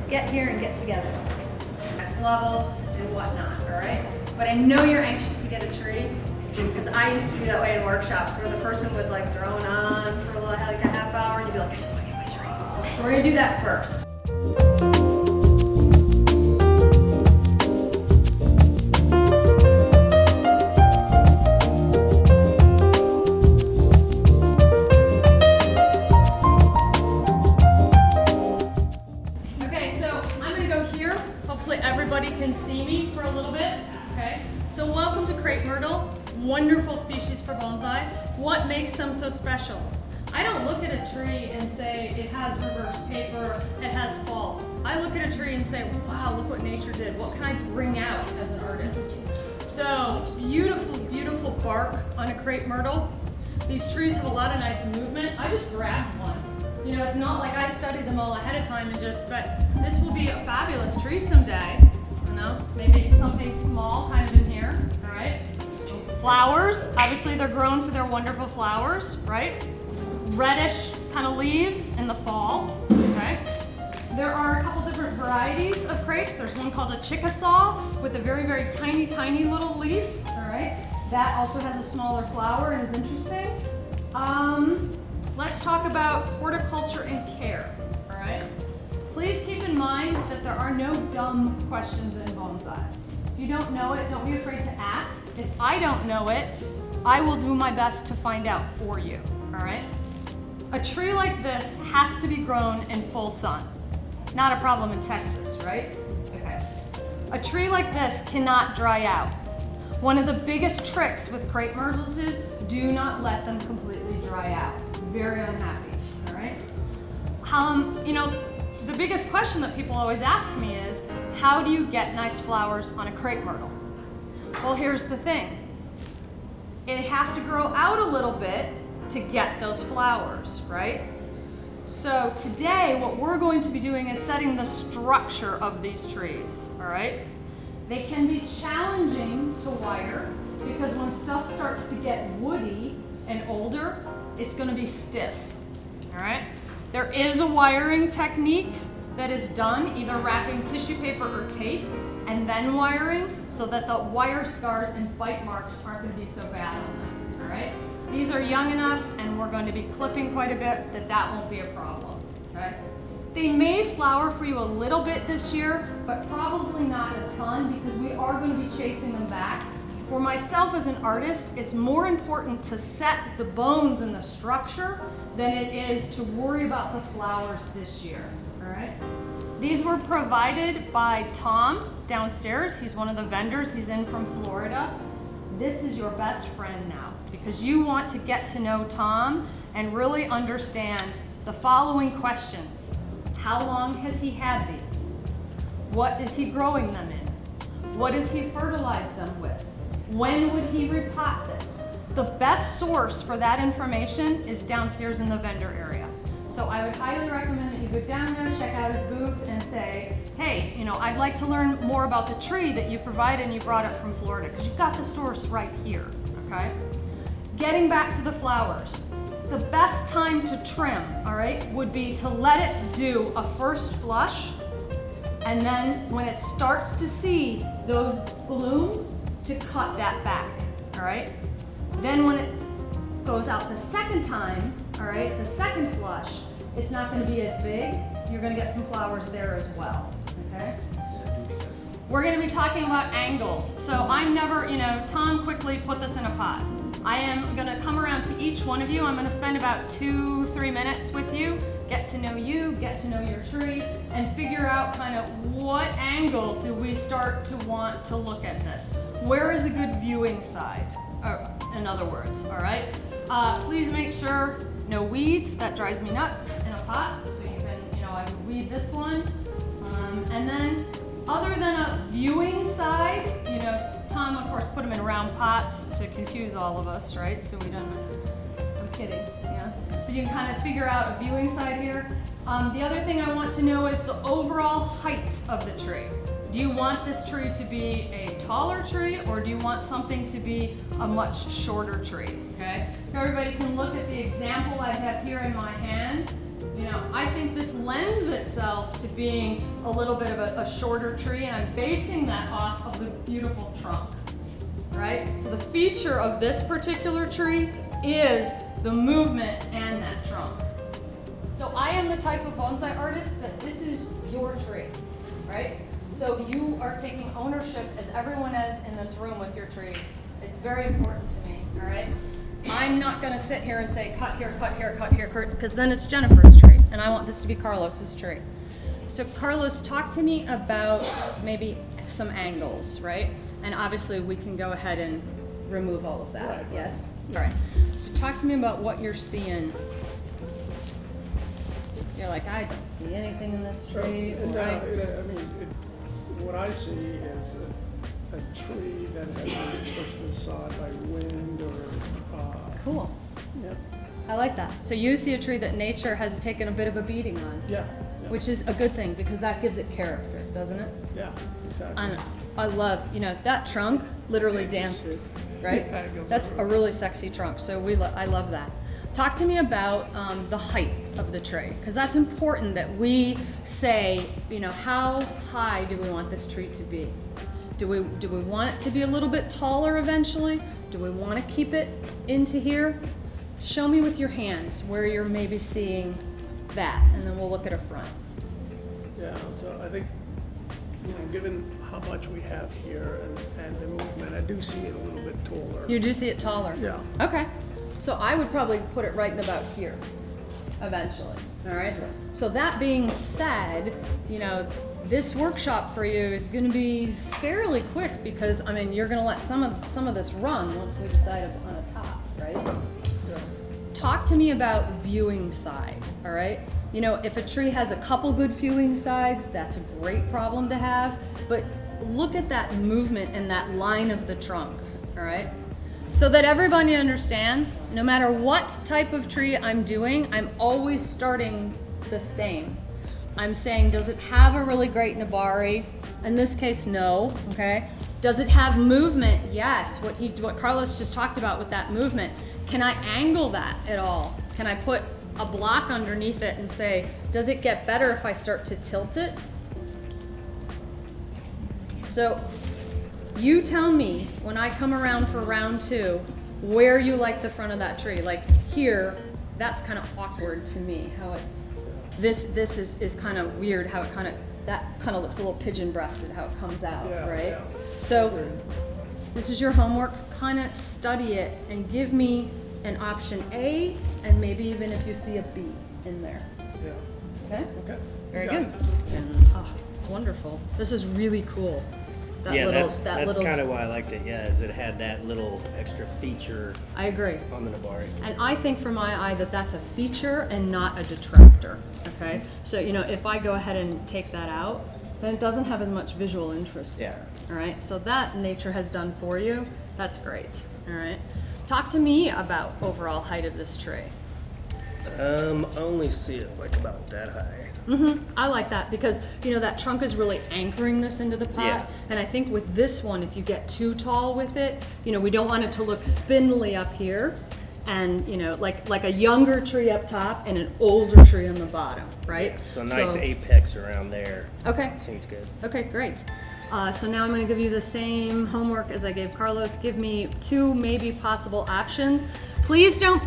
get here and get together. Next level and whatnot, all right? But I know you're anxious to get a tree because I used to do that way in workshops where the person would like drone on for like a half hour and you'd be like, I just want to get my tree. So we're gonna do that first. Hopefully everybody can see me for a little bit, okay? So welcome to Crape Myrtle, wonderful species for bonsai. What makes them so special? I don't look at a tree and say it has reverse taper, it has faults. I look at a tree and say, wow, look what nature did. What can I bring out as an artist? So beautiful, beautiful bark on a Crape Myrtle. These trees have a lot of nice movement. I just grabbed one. You know, it's not like I studied them all ahead of time and just, but this will be a fabulous tree someday. You know, maybe something small kind of in here, all right? Flowers, obviously they're grown for their wonderful flowers, right? Reddish kind of leaves in the fall, okay? There are a couple different varieties of crepes. There's one called a Chickasaw with a very, very tiny, tiny little leaf, all right? That also has a smaller flower and is interesting. Let's talk about horticulture and care, all right? Please keep in mind that there are no dumb questions in bonsai. If you don't know it, don't be afraid to ask. If I don't know it, I will do my best to find out for you, all right? A tree like this has to be grown in full sun. Not a problem in Texas, right? Okay. A tree like this cannot dry out. One of the biggest tricks with crepe myrtles is do not let them completely dry out. Very unhappy, all right? You know, the biggest question that people always ask me is, how do you get nice flowers on a crepe myrtle? Well, here's the thing. They have to grow out a little bit to get those flowers, right? So today, what we're going to be doing is setting the structure of these trees, all right? They can be challenging to wire because when stuff starts to get woody and older, it's going to be stiff, all right? There is a wiring technique that is done, either wrapping tissue paper or tape and then wiring so that the wire scars and bite marks aren't going to be so bad on them, all right? These are young enough and we're going to be clipping quite a bit that won't be a problem, okay? They may flower for you a little bit this year, but probably not a ton because we are going to be chasing them back. For myself as an artist, it's more important to set the bones and the structure than it is to worry about the flowers this year, all right? These were provided by Tom downstairs. He's one of the vendors. He's in from Florida. This is your best friend now because you want to get to know Tom and really understand the following questions. How long has he had these? What is he growing them in? What does he fertilize them with? When would he repot this? The best source for that information is downstairs in the vendor area. So I would highly recommend that you go down there, check out his booth and say, hey, you know, I'd like to learn more about the tree that you provided and you brought up from Florida because you've got the source right here, okay? Getting back to the flowers. The best time to trim, all right, would be to let it do a first flush and then when it starts to see those blooms, to cut that back, all right? Then when it goes out the second time, all right, the second flush, it's not gonna be as big. You're gonna get some flowers there as well, okay? We're gonna be talking about angles. So I'm never, you know, Tom quickly put this in a pot. I am gonna come around to each one of you. I'm gonna spend about 2-3 minutes with you, get to know you, get to know your tree, and figure out kind of what angle do we start to want to look at this. Where is a good viewing side, in other words, all right? Please make sure no weeds, that drives me nuts in a pot. So you can, you know, I would weed this one. And then other than a viewing side, you know, Tom, of course, put them in round pots to confuse all of us, right? So we don't, I'm kidding, yeah. But you can kind of figure out a viewing side here. The other thing I want to know is the overall height of the tree. Do you want this tree to be a taller tree or do you want something to be a much shorter tree, okay? If everybody can look at the example I have here in my hand, you I think this lends itself to being a little bit of a shorter tree, and I'm basing that off of the beautiful trunk, right? So the feature of this particular tree is the movement and that trunk. So I am the type of bonsai artist that this is your tree, right? So you are taking ownership, as everyone is in this room, with your trees. It's very important to me, all right? I'm not gonna sit here and say, cut here, cut here, cut here, because then it's Jennifer's tree, and I want this to be Carlos's tree. So Carlos, talk to me about maybe some angles, right? And obviously we can go ahead and remove all of that, Right. yes? All right, so talk to me about what you're seeing. You're like, I don't see anything in this tree, right? What I see is a tree that has been pushed to the side by wind or. Cool. Yeah. I like that. So you see a tree that nature has taken a bit of a beating on, Yeah. which is a good thing because that gives it character, doesn't it? Yeah. Exactly. And I love, that trunk literally dances, right? Yeah, it goes That's over. a really sexy trunk. So I love that. Talk to me about the height of the tree, because that's important that we say, how high do we want this tree to be? Do we want it to be a little bit taller eventually? Do we want to keep it into here? Show me with your hands where you're maybe seeing that, and then we'll look at a front. Yeah. So I think, given how much we have here and the movement, I do see it a little bit taller. You do see it taller? Yeah. Okay. So I would probably put it right in about here, eventually, all right? So that being said, this workshop for you is gonna be fairly quick because, you're gonna let some of this run once we decide on a top, right? Yeah. Talk to me about viewing side, all right? If a tree has a couple good viewing sides, that's a great problem to have, but look at that movement and that line of the trunk, all right? So that everybody understands, no matter what type of tree I'm doing, I'm always starting the same. I'm saying, does it have a really great nabari? In this case, no, okay? Does it have movement? Yes, what Carlos just talked about with that movement. Can I angle that at all? Can I put a block underneath it and say, does it get better if I start to tilt it? So you tell me when I come around for round 2, where you like the front of that tree. Like here, that's kind of awkward to me, how it's, this is kind of weird, how it that kind of looks a little pigeon-breasted, how it comes out, Yeah, right? yeah. So this is your homework, kind of study it and give me an option A, and maybe even if you see a B in there, Yeah. okay? Okay. Very You good. got it. And, it's wonderful. This is really cool. That's kind of why I liked it. Yeah, is it had that little extra feature I agree. on the nabari. And I think for my eye that's a feature and not a detractor, okay? So, if I go ahead and take that out, then it doesn't have as much visual interest. Yeah. All right, so that nature has done for you, that's great, all right? Talk to me about overall height of this tree. I only see it like about that high. I like that because, that trunk is really anchoring this into the pot. Yeah. And I think with this one, if you get too tall with it, we don't want it to look spindly up here and, like a younger tree up top and an older tree on the bottom, right? Yeah, so nice apex around there. Okay. Seems good. Okay, great. So now I'm going to give you the same homework as I gave Carlos. Give me 2 maybe possible options. Please don't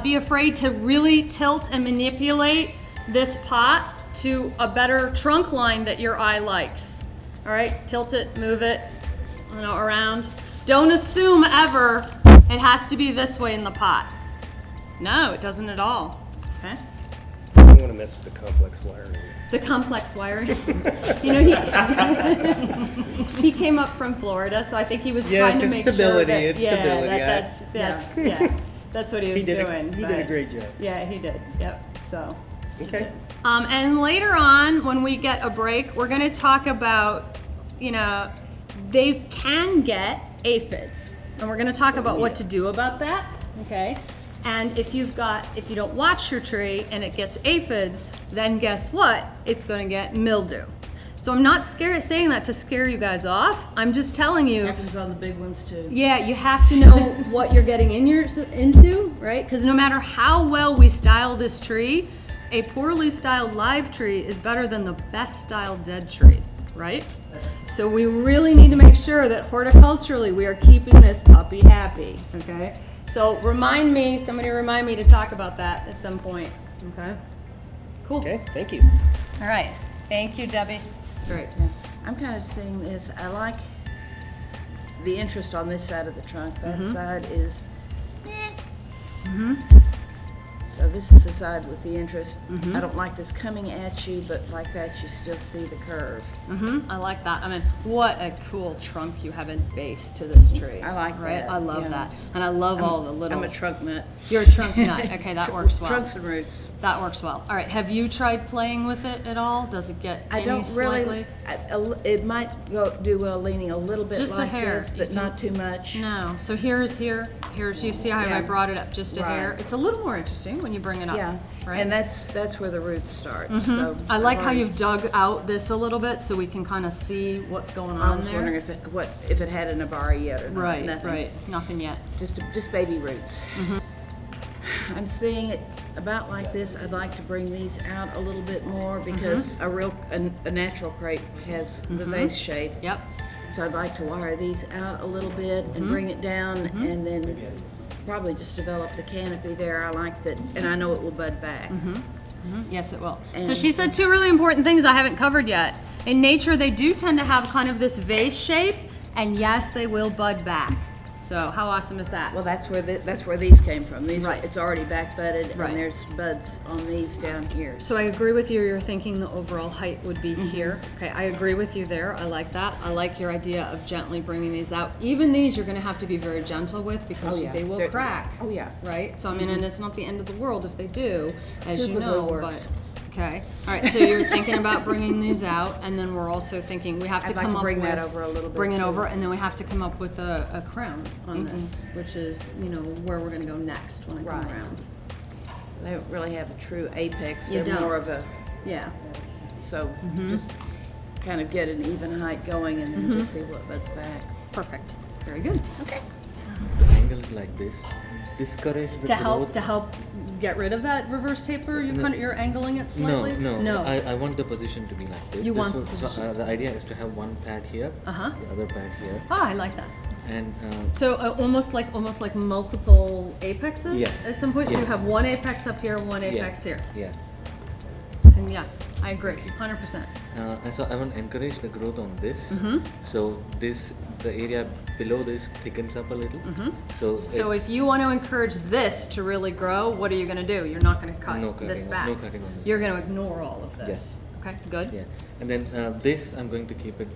be afraid to really tilt and manipulate this pot to a better trunk line that your eye likes. All right, tilt it, move it, around. Don't assume ever it has to be this way in the pot. No, it doesn't at all. Okay. I don't want to mess with the complex wiring. The complex wiring. He came up from Florida, so I think he was trying to make stability, sure that it's stability. That's what he was doing. He did a great job. Yeah, he did. Yep. So. Okay. And later on, when we get a break, we're going to talk about, they can get aphids, and we're going to talk about what to do about that. Okay. And if you don't watch your tree and it gets aphids, then guess what? It's going to get mildew. So I'm not saying that to scare you guys off. I'm just telling you. Happens on the big ones too. Yeah, you have to know what you're getting into, right? Because no matter how well we style this tree, a poorly styled live tree is better than the best styled dead tree, right? So we really need to make sure that horticulturally we are keeping this puppy happy, okay? So somebody remind me to talk about that at some point, okay? Cool. Okay, thank you. All right, thank you, Debbie. Great. Yeah. I'm kind of seeing this, I like the interest on this side of the trunk. That side is, So this is the side with the interest. I don't like this coming at you, but like that you still see the curve. I like that. I mean, what a cool trunk you have in base to this tree. I like right? that, I love yeah. that. And I love all the little... I'm a trunk nut. You're a trunk nut. Okay, that works well. Trunks and roots. That works well. All right, have you tried playing with it at all? Does it get I any don't slightly? really, it might do well leaning a little bit Just a like hair. this, but not too much. No. So here's, you see how I Yeah. brought it up just a Right. hair? It's a little more interesting when you bring it up. Yeah, Right? and that's where the roots start. So I like how already- you've dug out this a little bit so we can kind of see what's going I on was there. wondering if it had an abari yet or not. Right, Nothing. right. Nothing yet. Just baby roots. I'm seeing it about like this. I'd like to bring these out a little bit more because a natural crepe has the vase shape. Yep. So I'd like to wire these out a little bit and bring it down and then probably just develop the canopy there. I like that, and I know it will bud back. Yes, it will. So And- she said two really important things I haven't covered yet. In nature, they do tend to have kind of this vase shape, and yes, they will bud back. So how awesome is that? Well, that's where these came from. These Right. it's already back budded, Right. and there's buds on these down here. So I agree with you. You're thinking the overall height would be here. Okay, I agree with you there. I like that. I like your idea of gently bringing these out. Even these, you're going to have to be very gentle with because they will They're- crack. Oh yeah. Right? So I mean, and it's not the end of the world if they do, as you Super know. glue works. But okay, all right. So you're thinking about bringing these out, and then we're also thinking we have to I'd like come to up bring with that over a little bit, bring it too. over, and then we have to come up with a crown on this, which is where we're going to go next when I come Right. around. They don't really have a true apex. You They're don't. more of a Yeah. so just kind of get an even height going and then just see what buds back. Perfect. Very good. Okay. Angle it like this. Discourage the growth. To help get rid of that reverse taper, you're angling it slightly. No. I want the position to be like this. You This want was- the position. the idea is to have one pad here, Uh-huh. the other pad here, Ah, I like that. and So almost like multiple apexes Yeah. at some point. So Yeah. you have one apex up here, one yeah, apex here. Yeah. And yes, I agree, 100%. And so I want to encourage the growth on this. Mm-hmm. So the area below this thickens up a little. So if you want to encourage this to really grow, what are you going to do? You're not going to cut No this cutting, back. no cutting on this. You're going to ignore all of this. Okay, good. Yeah, and then this I'm going to keep it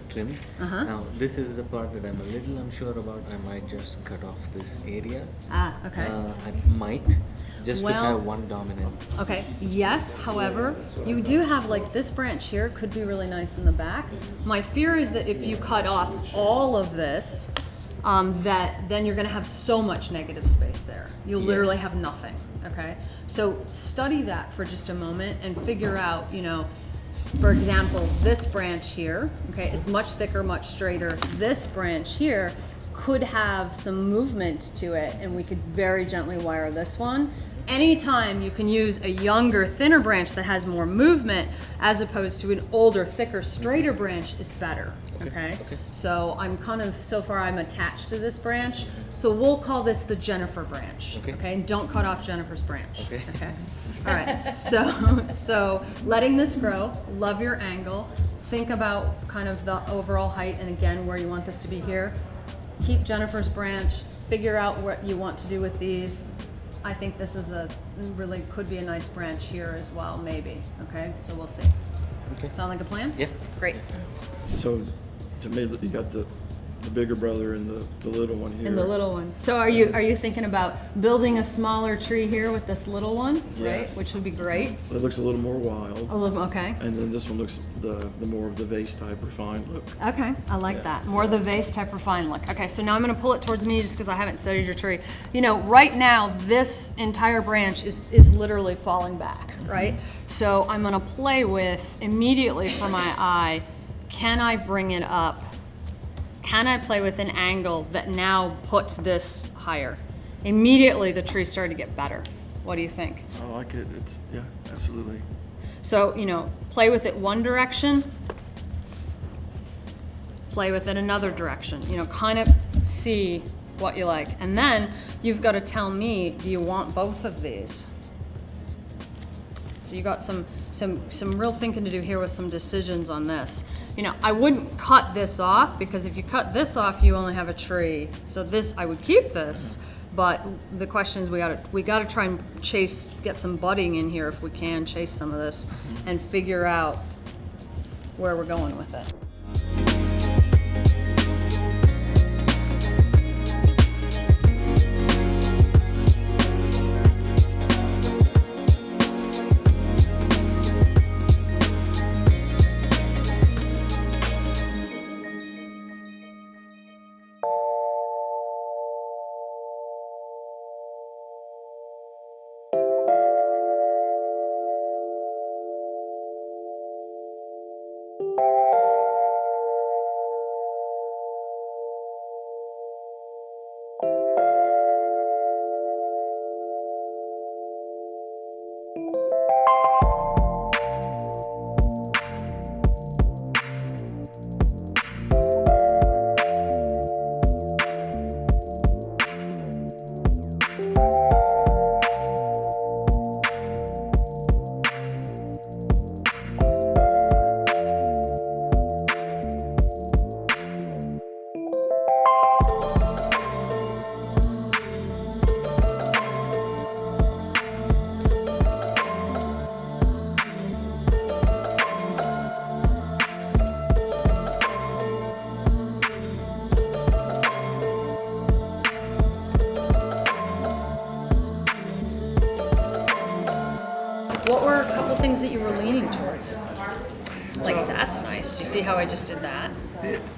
trimmed. Now this is the part that I'm a little unsure about. I might just cut off this area. Ah, okay. I might just to Well- have one dominant. Okay, yes, however, you do have like this branch here could be really nice in the back. My fear is that if you cut off all of this, that then you're gonna have so much negative space there. You'll Yeah. literally have nothing, okay? So study that for just a moment and figure out, for example, this branch here, okay, it's much thicker, much straighter. This branch here could have some movement to it, and we could very gently wire this one. Anytime you can use a younger, thinner branch that has more movement as opposed to an older, thicker, straighter branch is better, okay? So so far I'm attached to this branch, so we'll call this the Jennifer branch, okay? And don't cut off Jennifer's branch, Okay. All right, so letting this grow, love your angle, think about kind of the overall height and again where you want this to be here. Keep Jennifer's branch, figure out what you want to do with these. I think this is really could be a nice branch here as well, maybe, okay? So we'll see. Okay. Sound like a plan? Yeah. Great. So, to me, you got the bigger brother and the little one here. And the little one. So are you thinking about building a smaller tree here with this little one, right? Yes. Which would be great. It looks a little more wild. Okay. And then this one looks the more of the vase type refined look. Okay, I like that. More the vase type refined look. Okay, so now I'm gonna pull it towards me just because I haven't studied your tree. Right now, this entire branch is literally falling back, right? So I'm gonna play with, immediately for my eye, can I bring it up? Can I play with an angle that now puts this higher? Immediately the tree started to get better. What do you think? I like it. It's, yeah, absolutely. So, you know, play with it one direction, play with it another direction, you know, kind of see what you like. And then you've got to tell me, do you want both of these? So you got some real thinking to do here with some decisions on this. You know, I wouldn't cut this off, because if you cut this off, you only have a tree. So this, I would keep this, but the question is we gotta try and get some budding in here if we can, chase some of this and figure out where we're going with it. What were a couple things that you were leaning towards? Like, that's nice. Do you see how I just did that?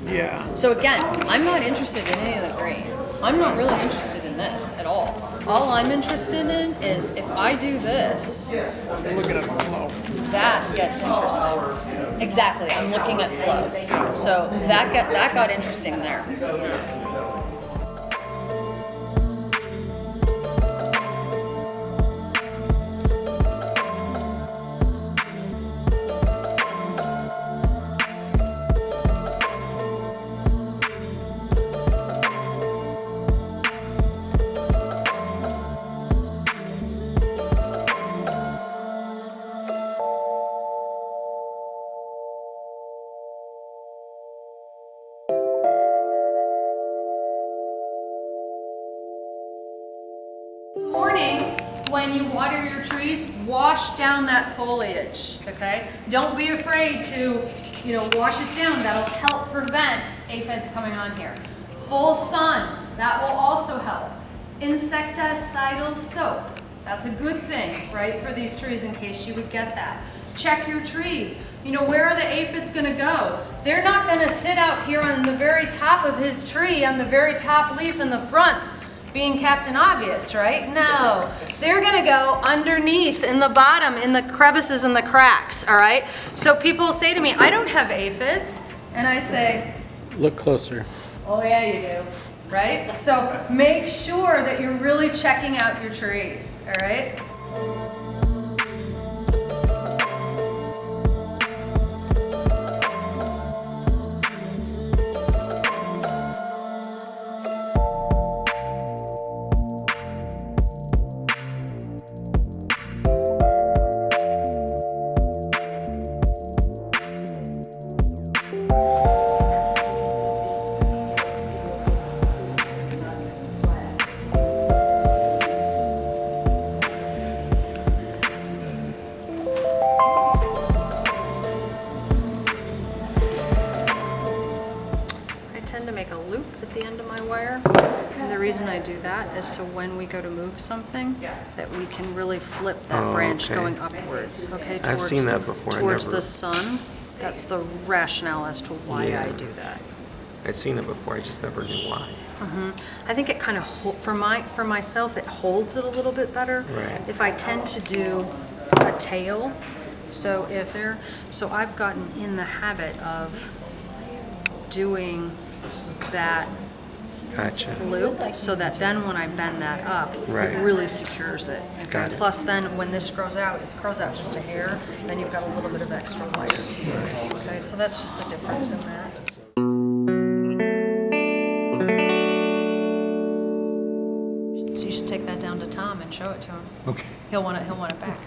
Yeah. So again, I'm not interested in any of the green. I'm not really interested in this at all. All I'm interested in is if I do this, Looking at the flow. that gets interesting. Exactly, I'm looking at flow. So that got interesting there. Morning, when you water your trees, wash down that foliage, okay? Don't be afraid to, you know, wash it down. That'll help prevent aphids coming on here. Full sun, that will also help. Insecticidal soap, that's a good thing, right, for these trees in case you would get that. Check your trees. You know, where are the aphids gonna go? They're not gonna sit out here on the very top of his tree, on the very top leaf in the front, being Captain Obvious, right? No, they're gonna go underneath, in the bottom, in the crevices and the cracks, all right? So people say to me, I don't have aphids, and I say, Look closer. oh yeah you do, right? So make sure that you're really checking out your trees, all right? To make a loop at the end of my wire, and the reason I do that is so when we go to move something, that we can really flip that branch going upwards, okay? I've seen that before. Towards the sun. That's the rationale as to why I do that. I've seen it before, I just never knew why. I think it kind of, for myself, it holds it a little bit better. Right. If I tend to do a tail, so I've gotten in the habit of doing that Gotcha. loop, so that then when I bend that up, Right. it really secures it. Got it. Plus then, when this grows out, if it grows out just a hair, then you've got a little bit of extra wire to use. Okay, so that's just the difference in that. So you should take that down to Tom and show it to him. Okay. He'll want it back.